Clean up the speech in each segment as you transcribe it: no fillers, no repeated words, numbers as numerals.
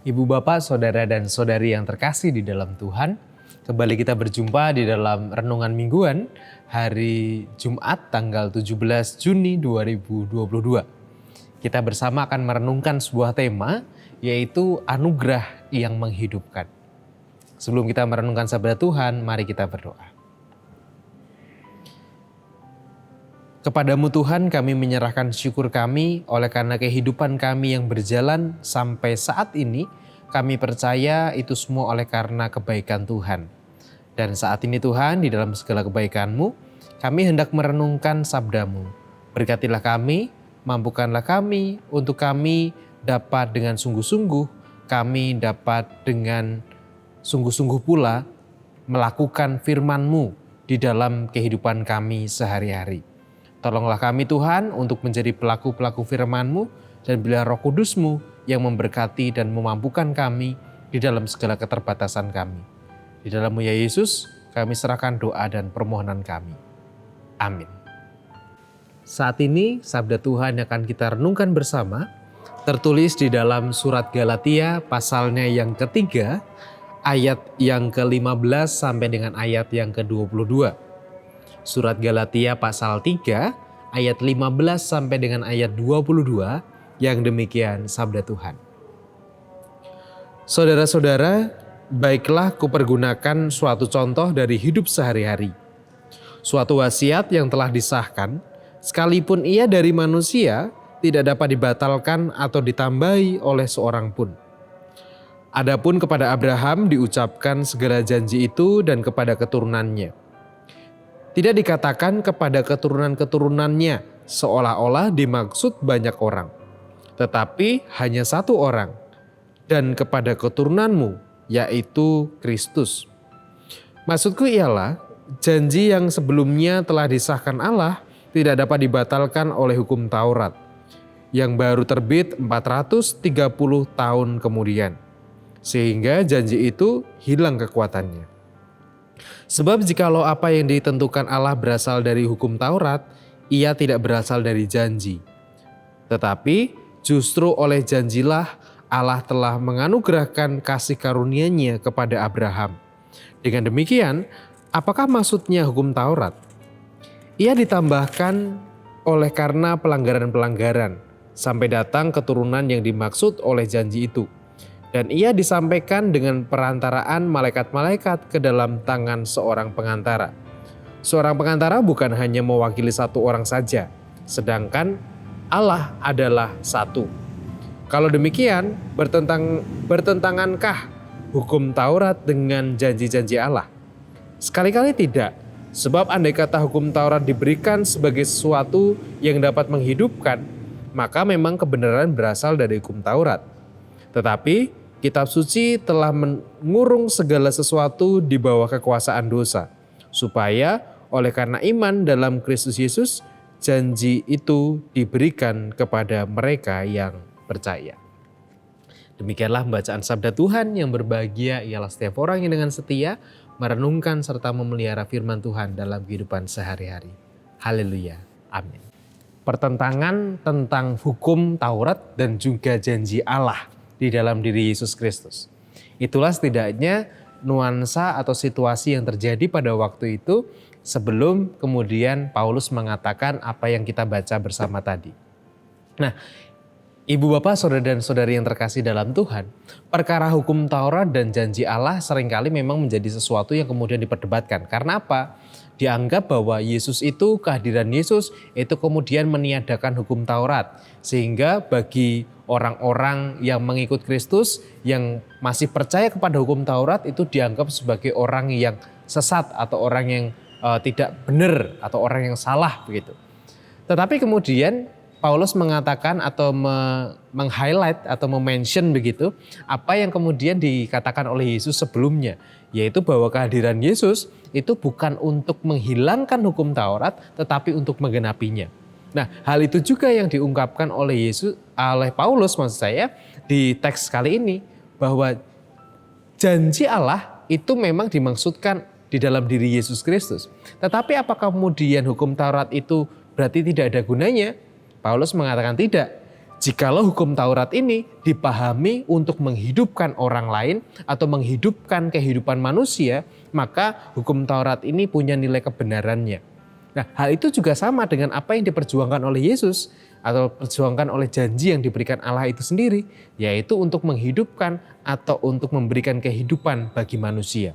Ibu bapak, saudara dan saudari yang terkasih di dalam Tuhan, kembali kita berjumpa di dalam Renungan Mingguan hari Jumat tanggal 17 Juni 2022. Kita bersama akan merenungkan sebuah tema, yaitu anugerah yang menghidupkan. Sebelum kita merenungkan sabda Tuhan, mari kita berdoa. Kepadamu Tuhan kami menyerahkan syukur kami oleh karena kehidupan kami yang berjalan sampai saat ini. Kami percaya itu semua oleh karena kebaikan Tuhan. Dan saat ini Tuhan, di dalam segala kebaikan-Mu, kami hendak merenungkan sabda-Mu. Berkatilah kami, mampukanlah kami untuk kami dapat dengan sungguh-sungguh, kami dapat dengan sungguh-sungguh pula melakukan firman-Mu di dalam kehidupan kami sehari-hari. Tolonglah kami Tuhan untuk menjadi pelaku-pelaku firman-Mu dan biarlah Roh Kudus-Mu yang memberkati dan memampukan kami di dalam segala keterbatasan kami. Di dalam-Mu ya Yesus, kami serahkan doa dan permohonan kami. Amin. Saat ini sabda Tuhan yang akan kita renungkan bersama tertulis di dalam surat Galatia pasalnya yang ketiga, ayat yang ke-15 sampai dengan ayat yang ke-22. Surat Galatia pasal 3 ayat 15 sampai dengan ayat 22 yang demikian sabda Tuhan. Saudara-saudara, baiklah kupergunakan suatu contoh dari hidup sehari-hari. Suatu wasiat yang telah disahkan, sekalipun ia dari manusia, tidak dapat dibatalkan atau ditambahi oleh seorang pun. Adapun kepada Abraham diucapkan segala janji itu dan kepada keturunannya. Tidak dikatakan kepada keturunan-keturunannya seolah-olah dimaksud banyak orang. Tetapi hanya satu orang dan kepada keturunanmu yaitu Kristus. Maksudku ialah janji yang sebelumnya telah disahkan Allah tidak dapat dibatalkan oleh hukum Taurat yang baru terbit 430 tahun kemudian. Sehingga janji itu hilang kekuatannya. Sebab jikalau apa yang ditentukan Allah berasal dari hukum Taurat, ia tidak berasal dari janji. Tetapi justru oleh janjilah Allah telah menganugerahkan kasih karunia-Nya kepada Abraham. Dengan demikian, apakah maksudnya hukum Taurat? Ia ditambahkan oleh karena pelanggaran-pelanggaran, sampai datang keturunan yang dimaksud oleh janji itu. Dan ia disampaikan dengan perantaraan malaikat-malaikat ke dalam tangan seorang pengantara. Seorang pengantara bukan hanya mewakili satu orang saja, sedangkan Allah adalah satu. Kalau demikian, bertentangankah hukum Taurat dengan janji-janji Allah? Sekali-kali tidak, sebab andai kata hukum Taurat diberikan sebagai sesuatu yang dapat menghidupkan, maka memang kebenaran berasal dari hukum Taurat. Tetapi Kitab Suci telah mengurung segala sesuatu di bawah kekuasaan dosa, supaya oleh karena iman dalam Kristus Yesus, janji itu diberikan kepada mereka yang percaya. Demikianlah pembacaan sabda Tuhan. Yang berbahagia ialah setiap orang yang dengan setia merenungkan serta memelihara firman Tuhan dalam kehidupan sehari-hari. Haleluya. Amin. Pertentangan tentang hukum Taurat dan juga janji Allah di dalam diri Yesus Kristus. Itulah setidaknya nuansa atau situasi yang terjadi pada waktu itu sebelum kemudian Paulus mengatakan apa yang kita baca bersama tadi. Nah, ibu bapak, saudara dan saudari yang terkasih dalam Tuhan, perkara hukum Taurat dan janji Allah seringkali memang menjadi sesuatu yang kemudian diperdebatkan. Karena apa? Dianggap bahwa Yesus itu, kehadiran Yesus itu kemudian meniadakan hukum Taurat. Sehingga bagi orang-orang yang mengikut Kristus, yang masih percaya kepada hukum Taurat itu dianggap sebagai orang yang sesat atau orang yang tidak benar atau orang yang salah begitu. Tetapi kemudian Paulus mengatakan atau meng-highlight atau mention begitu apa yang kemudian dikatakan oleh Yesus sebelumnya, yaitu bahwa kehadiran Yesus itu bukan untuk menghilangkan hukum Taurat tetapi untuk menggenapinya. Nah, hal itu juga yang diungkapkan oleh Paulus maksud saya di teks kali ini, bahwa janji Allah itu memang dimaksudkan di dalam diri Yesus Kristus. Tetapi apakah kemudian hukum Taurat itu berarti tidak ada gunanya? Paulus mengatakan tidak. Jikalau hukum Taurat ini dipahami untuk menghidupkan orang lain atau menghidupkan kehidupan manusia, maka hukum Taurat ini punya nilai kebenarannya. Nah, hal itu juga sama dengan apa yang diperjuangkan oleh Yesus atau perjuangkan oleh janji yang diberikan Allah itu sendiri, yaitu untuk menghidupkan atau untuk memberikan kehidupan bagi manusia.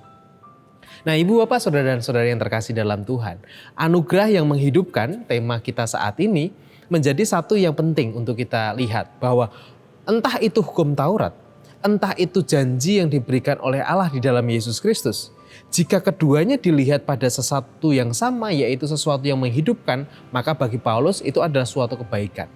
Nah, Ibu, Bapak, Saudara dan Saudari yang terkasih dalam Tuhan, anugerah yang menghidupkan, tema kita saat ini, menjadi satu yang penting untuk kita lihat bahwa entah itu hukum Taurat, entah itu janji yang diberikan oleh Allah di dalam Yesus Kristus, jika keduanya dilihat pada sesuatu yang sama, yaitu sesuatu yang menghidupkan, maka bagi Paulus itu adalah suatu kebaikan.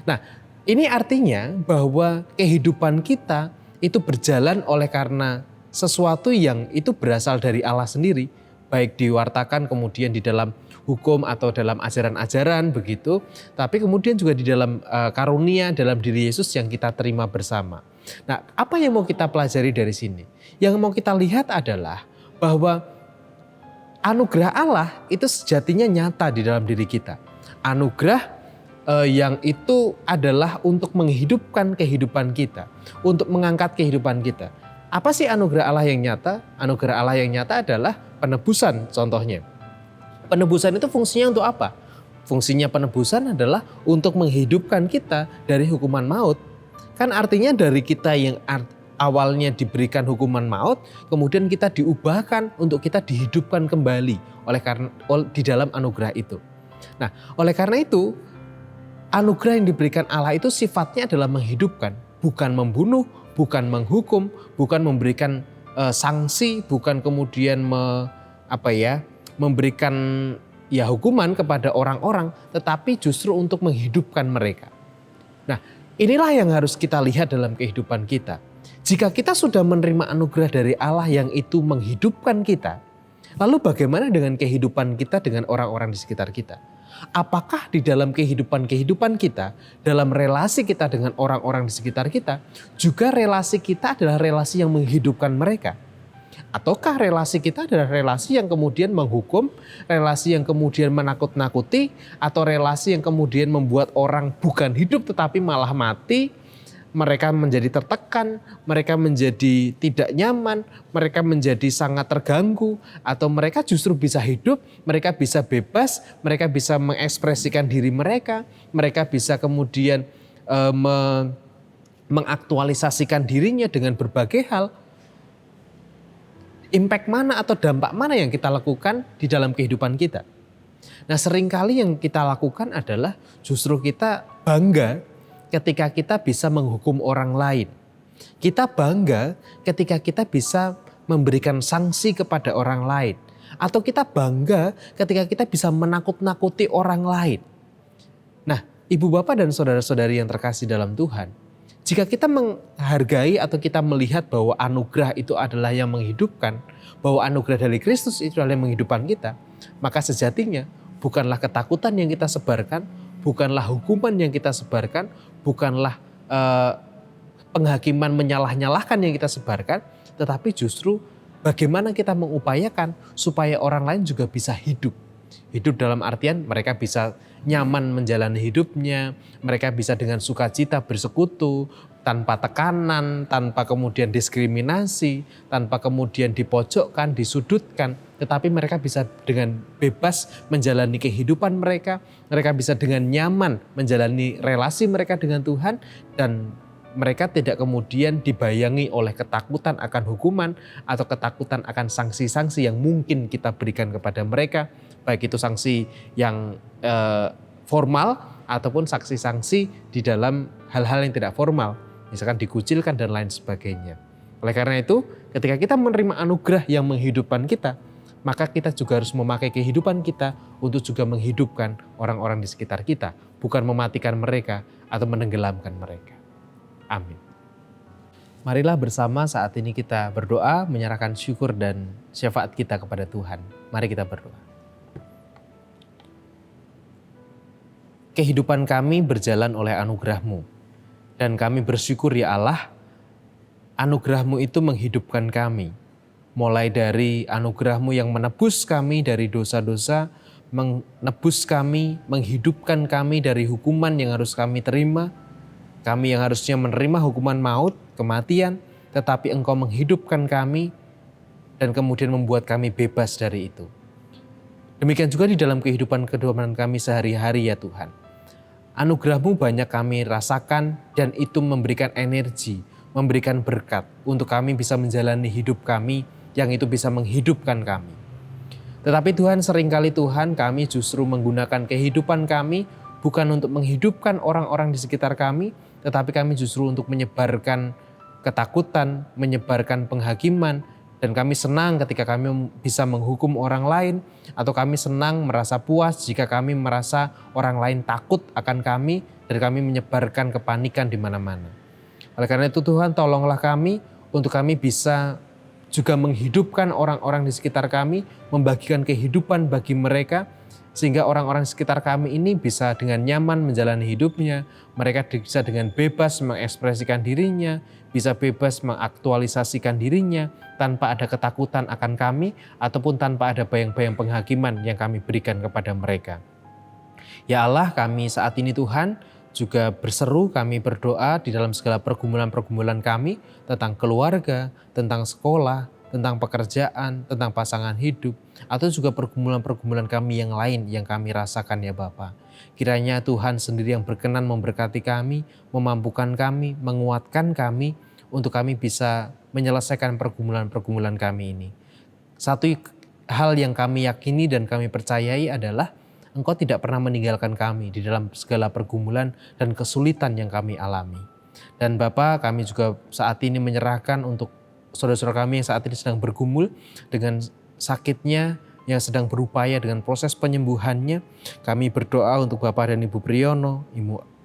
Nah, ini artinya bahwa kehidupan kita itu berjalan oleh karena sesuatu yang itu berasal dari Allah sendiri, baik diwartakan kemudian di dalam hukum atau dalam ajaran-ajaran begitu, tapi kemudian juga di dalam karunia dalam diri Yesus yang kita terima bersama. Nah, apa yang mau kita pelajari dari sini? Yang mau kita lihat adalah bahwa anugerah Allah itu sejatinya nyata di dalam diri kita. Anugerah yang itu adalah untuk menghidupkan kehidupan kita, untuk mengangkat kehidupan kita. Apa sih anugerah Allah yang nyata? Anugerah Allah yang nyata adalah penebusan contohnya. Penebusan itu fungsinya untuk apa? Fungsinya penebusan adalah untuk menghidupkan kita dari hukuman maut. Kan artinya dari kita yang awalnya diberikan hukuman maut, kemudian kita diubahkan untuk kita dihidupkan kembali di dalam anugerah itu. Nah, oleh karena itu, anugerah yang diberikan Allah itu sifatnya adalah menghidupkan, bukan membunuh, bukan menghukum, bukan memberikan sanksi, bukan kemudian memberikan hukuman kepada orang-orang, tetapi justru untuk menghidupkan mereka. Nah, inilah yang harus kita lihat dalam kehidupan kita. Jika kita sudah menerima anugerah dari Allah yang itu menghidupkan kita, lalu bagaimana dengan kehidupan kita dengan orang-orang di sekitar kita? Apakah di dalam kehidupan kita, dalam relasi kita dengan orang-orang di sekitar kita, juga relasi kita adalah relasi yang menghidupkan mereka? Ataukah relasi kita adalah relasi yang kemudian menghukum, relasi yang kemudian menakut-nakuti, atau relasi yang kemudian membuat orang bukan hidup tetapi malah mati, mereka menjadi tertekan, mereka menjadi tidak nyaman, mereka menjadi sangat terganggu, atau mereka justru bisa hidup, mereka bisa bebas, mereka bisa mengekspresikan diri mereka bisa kemudian mengaktualisasikan dirinya dengan berbagai hal. Impact mana atau dampak mana yang kita lakukan di dalam kehidupan kita? Nah, seringkali yang kita lakukan adalah justru kita bangga ketika kita bisa menghukum orang lain. Kita bangga ketika kita bisa memberikan sanksi kepada orang lain. Atau kita bangga ketika kita bisa menakut-nakuti orang lain. Nah, Ibu, Bapak, dan saudara-saudari yang terkasih dalam Tuhan, jika kita menghargai atau kita melihat bahwa anugerah itu adalah yang menghidupkan, bahwa anugerah dari Kristus itu adalah yang menghidupkan kita, maka sejatinya bukanlah ketakutan yang kita sebarkan, bukanlah hukuman yang kita sebarkan, bukanlah penghakiman menyalah-nyalahkan yang kita sebarkan, tetapi justru bagaimana kita mengupayakan supaya orang lain juga bisa hidup. Hidup dalam artian mereka bisa nyaman menjalani hidupnya, mereka bisa dengan sukacita bersekutu, tanpa tekanan, tanpa kemudian diskriminasi, tanpa kemudian dipojokkan, disudutkan. Tetapi mereka bisa dengan bebas menjalani kehidupan mereka bisa dengan nyaman menjalani relasi mereka dengan Tuhan, dan mereka tidak kemudian dibayangi oleh ketakutan akan hukuman atau ketakutan akan sanksi-sanksi yang mungkin kita berikan kepada mereka, baik itu sanksi yang formal ataupun sanksi-sanksi di dalam hal-hal yang tidak formal, misalkan dikucilkan dan lain sebagainya. Oleh karena itu, ketika kita menerima anugerah yang menghidupkan kita, maka kita juga harus memakai kehidupan kita untuk juga menghidupkan orang-orang di sekitar kita, bukan mematikan mereka atau menenggelamkan mereka. Amin. Marilah bersama saat ini kita berdoa, menyerahkan syukur dan syafaat kita kepada Tuhan. Mari kita berdoa. Kehidupan kami berjalan oleh anugerah-Mu, dan kami bersyukur ya Allah, anugerah-Mu itu menghidupkan kami. Mulai dari anugerah-Mu yang menebus kami dari dosa-dosa, menebus kami, menghidupkan kami dari hukuman yang harus kami terima, Kami yang harusnya menerima hukuman maut, kematian, tetapi Engkau menghidupkan kami dan kemudian membuat kami bebas dari itu. Demikian juga di dalam kehidupan kami sehari-hari ya Tuhan. Anugerah-Mu banyak kami rasakan dan itu memberikan energi, memberikan berkat untuk kami bisa menjalani hidup kami yang itu bisa menghidupkan kami. Tetapi Tuhan, seringkali Tuhan kami justru menggunakan kehidupan kami bukan untuk menghidupkan orang-orang di sekitar kami, tetapi kami justru untuk menyebarkan ketakutan, menyebarkan penghakiman, dan kami senang ketika kami bisa menghukum orang lain, atau kami senang merasa puas jika kami merasa orang lain takut akan kami, dan kami menyebarkan kepanikan di mana-mana. Oleh karena itu Tuhan, tolonglah kami untuk kami bisa juga menghidupkan orang-orang di sekitar kami, membagikan kehidupan bagi mereka, sehingga orang-orang di sekitar kami ini bisa dengan nyaman menjalani hidupnya, mereka bisa dengan bebas mengekspresikan dirinya, bisa bebas mengaktualisasikan dirinya, tanpa ada ketakutan akan kami, ataupun tanpa ada bayang-bayang penghakiman yang kami berikan kepada mereka. Ya Allah, kami saat ini Tuhan juga berseru, kami berdoa di dalam segala pergumulan-pergumulan kami tentang keluarga, tentang sekolah, tentang pekerjaan, tentang pasangan hidup, atau juga pergumulan-pergumulan kami yang lain yang kami rasakan ya Bapa. Kiranya Tuhan sendiri yang berkenan memberkati kami, memampukan kami, menguatkan kami, untuk kami bisa menyelesaikan pergumulan-pergumulan kami ini. Satu hal yang kami yakini dan kami percayai adalah Engkau tidak pernah meninggalkan kami di dalam segala pergumulan dan kesulitan yang kami alami. Dan Bapa, kami juga saat ini menyerahkan untuk saudara-saudara kami yang saat ini sedang bergumul dengan sakitnya, yang sedang berupaya dengan proses penyembuhannya. Kami berdoa untuk Bapak dan Ibu Priyono,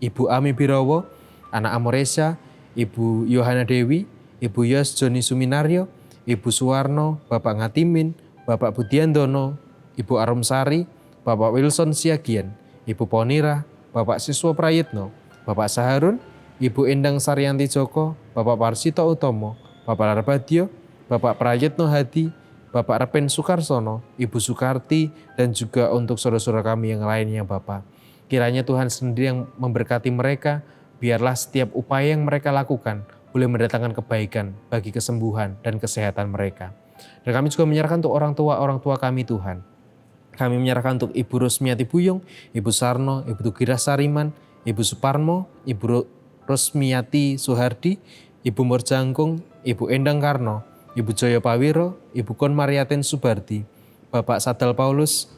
Ibu Ami Birowo, anak Amoresya, Ibu Yohana Dewi, Ibu Yos Joni Suminario, Ibu Suwarno, Bapak Ngatimin, Bapak Budiandono, Ibu Arumsari, Bapak Wilson Siagian, Ibu Ponira, Bapak Siswo Prayitno, Bapak Saharun, Ibu Endang Saryanti Joko, Bapak Parsito Utomo, Bapak Larbadio, Bapak Prayitno Hadi, Bapak Repen Sukarsono, Ibu Sukarti, dan juga untuk saudara-saudara kami yang lainnya Bapak. Kiranya Tuhan sendiri yang memberkati mereka, biarlah setiap upaya yang mereka lakukan boleh mendatangkan kebaikan bagi kesembuhan dan kesehatan mereka. Dan kami juga menyerahkan untuk orang tua kami Tuhan. Kami menyerahkan untuk Ibu Rosmiati Buyung, Ibu Sarno, Ibu Tugira Sariman, Ibu Suparmo, Ibu Rosmiati Suhardi, Ibu Morjangkung, Ibu Endang Karno, Ibu Joyo Pawiro, Ibu Kon Mariatin Subardi, Bapak Sadal Paulus,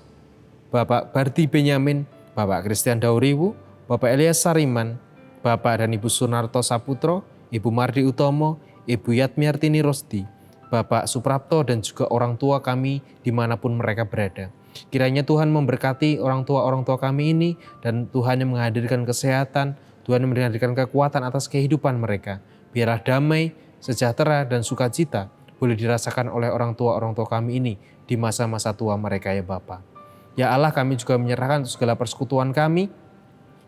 Bapak Bardi Benyamin, Bapak Christian Dauriwu, Bapak Elias Sariman, Bapak dan Ibu Sunarto Saputro, Ibu Mardi Utomo, Ibu Yatmiartini Rosdi, Bapak Suprapto, dan juga orang tua kami dimanapun mereka berada. Kiranya Tuhan memberkati orang tua kami ini, dan Tuhan yang menghadirkan kesehatan, Tuhan yang menghadirkan kekuatan atas kehidupan mereka. Biarlah damai, sejahtera, dan sukacita boleh dirasakan oleh orang tua kami ini di masa-masa tua mereka ya Bapa. Ya Allah, kami juga menyerahkan segala persekutuan kami,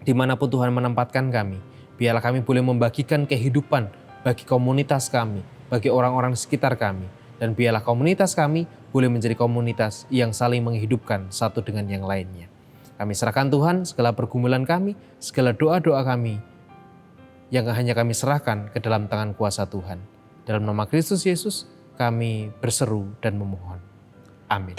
dimanapun Tuhan menempatkan kami. Biarlah kami boleh membagikan kehidupan bagi komunitas kami, bagi orang-orang di sekitar kami. Dan biarlah komunitas kami boleh menjadi komunitas yang saling menghidupkan satu dengan yang lainnya. Kami serahkan Tuhan segala pergumulan kami, segala doa-doa kami yang hanya kami serahkan ke dalam tangan kuasa Tuhan. Dalam nama Kristus Yesus kami berseru dan memohon. Amin.